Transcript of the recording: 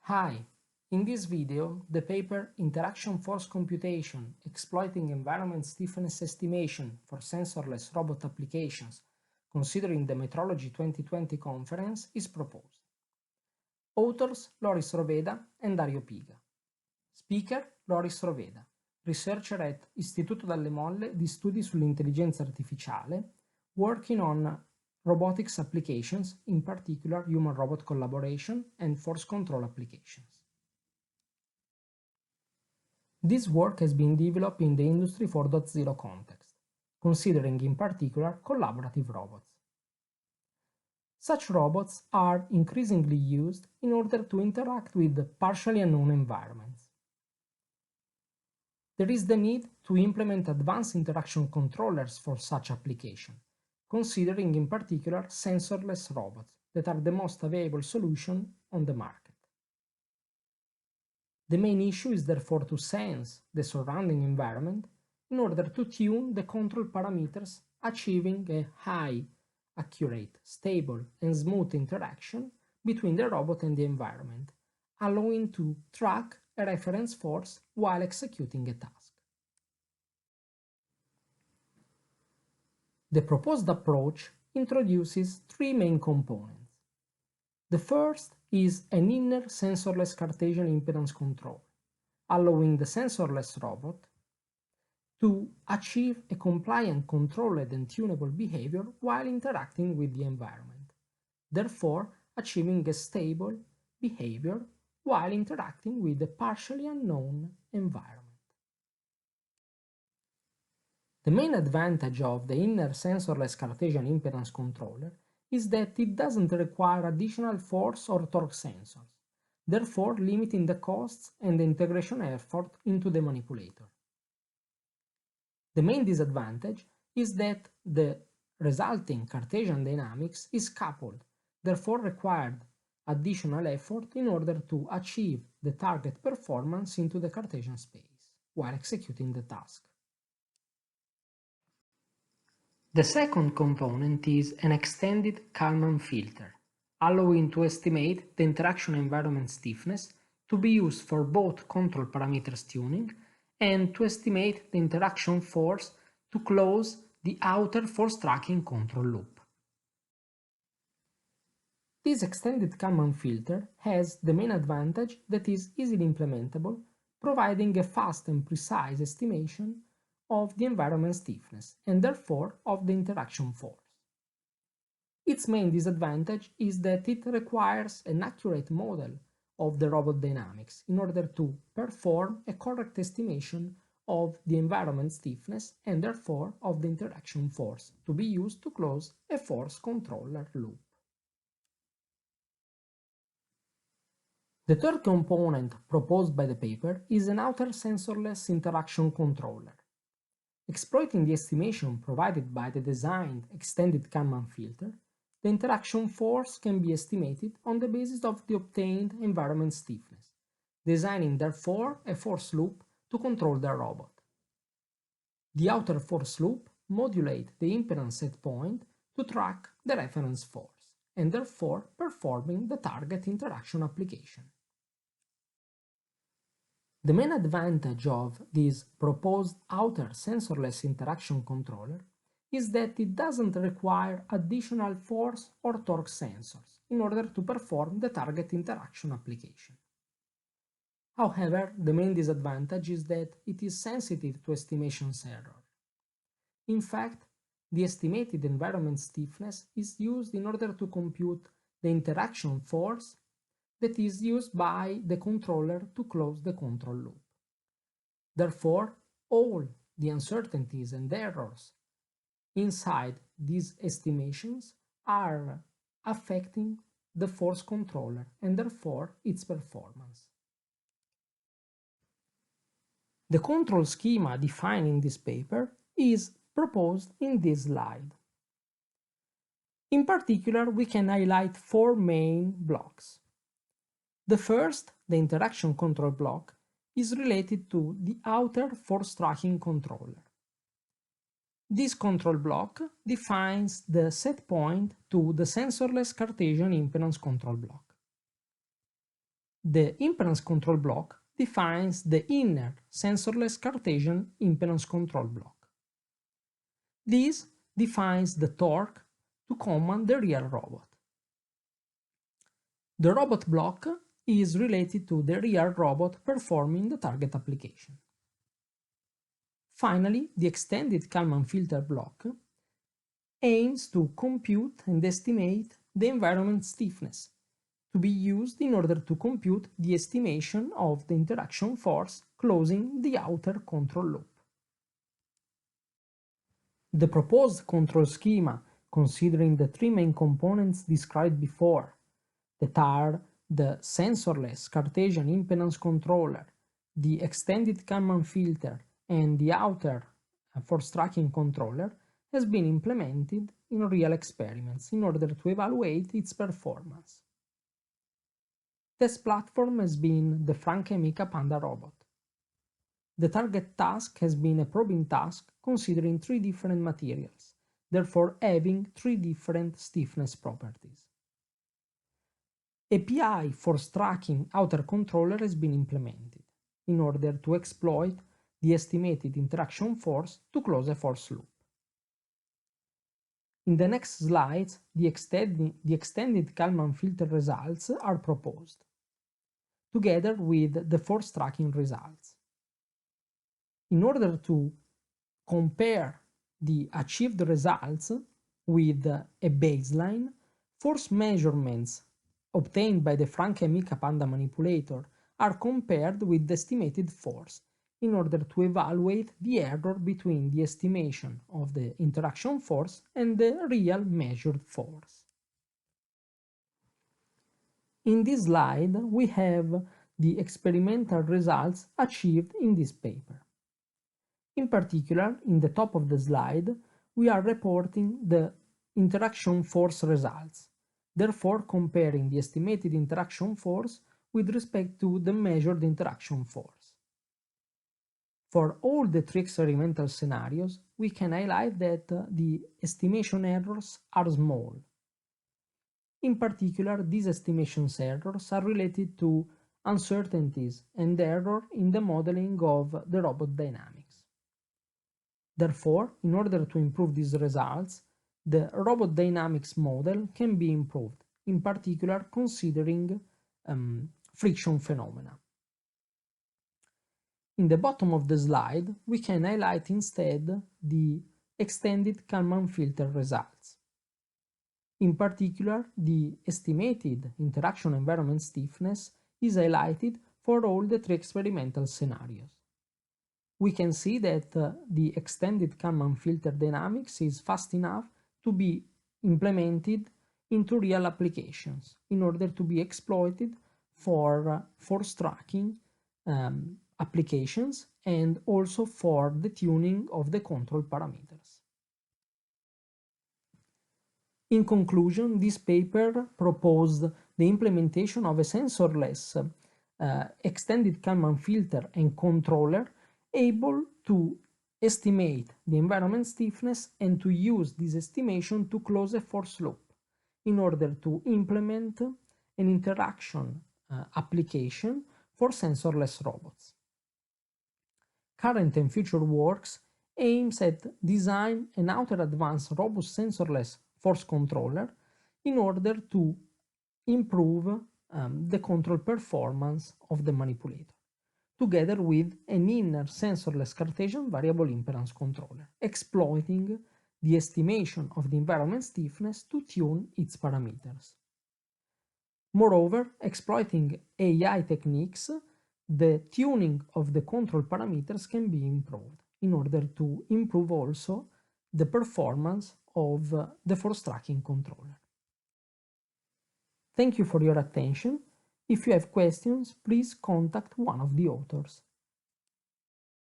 Hi! In this video, the paper Interaction Force Computation Exploiting Environment Stiffness Estimation for Sensorless Robot Applications considering the Metrology 2020 conference is proposed. Authors Loris Roveda and Dario Piga. Speaker Loris Roveda, researcher at Istituto Dalle Molle di Studi sull'Intelligenza Artificiale, working on robotics applications, in particular human-robot collaboration and force control applications. This work has been developed in the Industry 4.0 context, considering in particular collaborative robots. Such robots are increasingly used in order to interact with partially unknown environments. There is the need to implement advanced interaction controllers for such application, considering in particular sensorless robots that are the most available solution on the market. The main issue is therefore to sense the surrounding environment in order to tune the control parameters, achieving a high, accurate, stable, and smooth interaction between the robot and the environment, allowing to track a reference force while executing a task. The proposed approach introduces three main components. The first is an inner sensorless Cartesian impedance control, allowing the sensorless robot to achieve a compliant, controlled, and tunable behavior while interacting with the environment, therefore achieving a stable behavior while interacting with a partially unknown environment. The main advantage of the inner sensorless Cartesian impedance controller is that it doesn't require additional force or torque sensors, therefore limiting the costs and the integration effort into the manipulator. The main disadvantage is that the resulting Cartesian dynamics is coupled, therefore required additional effort in order to achieve the target performance into the Cartesian space while executing the task. The second component is an extended Kalman filter, allowing to estimate the interaction environment stiffness to be used for both control parameters tuning and to estimate the interaction force to close the outer force tracking control loop. This extended Kalman filter has the main advantage that is easily implementable, providing a fast and precise estimation of the environment stiffness and therefore of the interaction force. Its main disadvantage is that it requires an accurate model of the robot dynamics in order to perform a correct estimation of the environment stiffness and therefore of the interaction force to be used to close a force controller loop. The third component proposed by the paper is an outer sensorless interaction controller. Exploiting the estimation provided by the designed extended Kalman filter, the interaction force can be estimated on the basis of the obtained environment stiffness, designing therefore a force loop to control the robot. The outer force loop modulates the impedance set point to track the reference force, and therefore performing the target interaction application. The main advantage of this proposed outer sensorless interaction controller is that it doesn't require additional force or torque sensors in order to perform the target interaction application. However, the main disadvantage is that it is sensitive to estimations error. In fact, the estimated environment stiffness is used in order to compute the interaction force that is used by the controller to close the control loop. Therefore, all the uncertainties and errors inside these estimations are affecting the force controller and therefore its performance. The control schema defined in this paper is proposed in this slide. In particular, we can highlight four main blocks. The first, the interaction control block, is related to the outer force tracking controller. This control block defines the set point to the sensorless Cartesian impedance control block. The impedance control block defines the inner sensorless Cartesian impedance control block. This defines the torque to command the real robot. The robot block is related to the real robot performing the target application. Finally, the extended Kalman filter block aims to compute and estimate the environment stiffness to be used in order to compute the estimation of the interaction force closing the outer control loop. The proposed control schema, considering the three main components described before, that are the sensorless Cartesian impedance controller, the extended Kalman filter, and the outer force tracking controller, has been implemented in real experiments in order to evaluate its performance. Test platform has been the Franka EMIKA panda robot. The target task has been a probing task considering three different materials, therefore having three different stiffness properties. API force tracking outer controller has been implemented in order to exploit the estimated interaction force to close a force loop. In the next slides, the extended Kalman filter results are proposed, together with the force tracking results. In order to compare the achieved results with a baseline, force measurements obtained by the Franka EMIKA panda manipulator are compared with the estimated force in order to evaluate the error between the estimation of the interaction force and the real measured force. In this slide, we have the experimental results achieved in this paper. In particular, in the top of the slide, we are reporting the interaction force results, therefore comparing the estimated interaction force with respect to the measured interaction force. For all the three experimental scenarios, we can highlight that the estimation errors are small. In particular, these estimation errors are related to uncertainties and error in the modeling of the robot dynamics. Therefore, in order to improve these results, the robot dynamics model can be improved, in particular considering friction phenomena. In the bottom of the slide, we can highlight instead the extended Kalman filter results. In particular, the estimated interaction environment stiffness is highlighted for all the three experimental scenarios. We can see that the extended Kalman filter dynamics is fast enough to be implemented into real applications in order to be exploited for force tracking applications and also for the tuning of the control parameters. In conclusion, this paper proposed the implementation of a sensorless extended Kalman filter and controller able to estimate the environment stiffness and to use this estimation to close a force loop in order to implement an interaction application for sensorless robots. Current and future works aims at design an outer advanced robust sensorless force controller in order to improve the control performance of the manipulator, together with an inner sensorless Cartesian variable impedance controller, exploiting the estimation of the environment stiffness to tune its parameters. Moreover, exploiting AI techniques, the tuning of the control parameters can be improved in order to improve also the performance of the force tracking controller. Thank you for your attention. If you have questions, please contact one of the authors.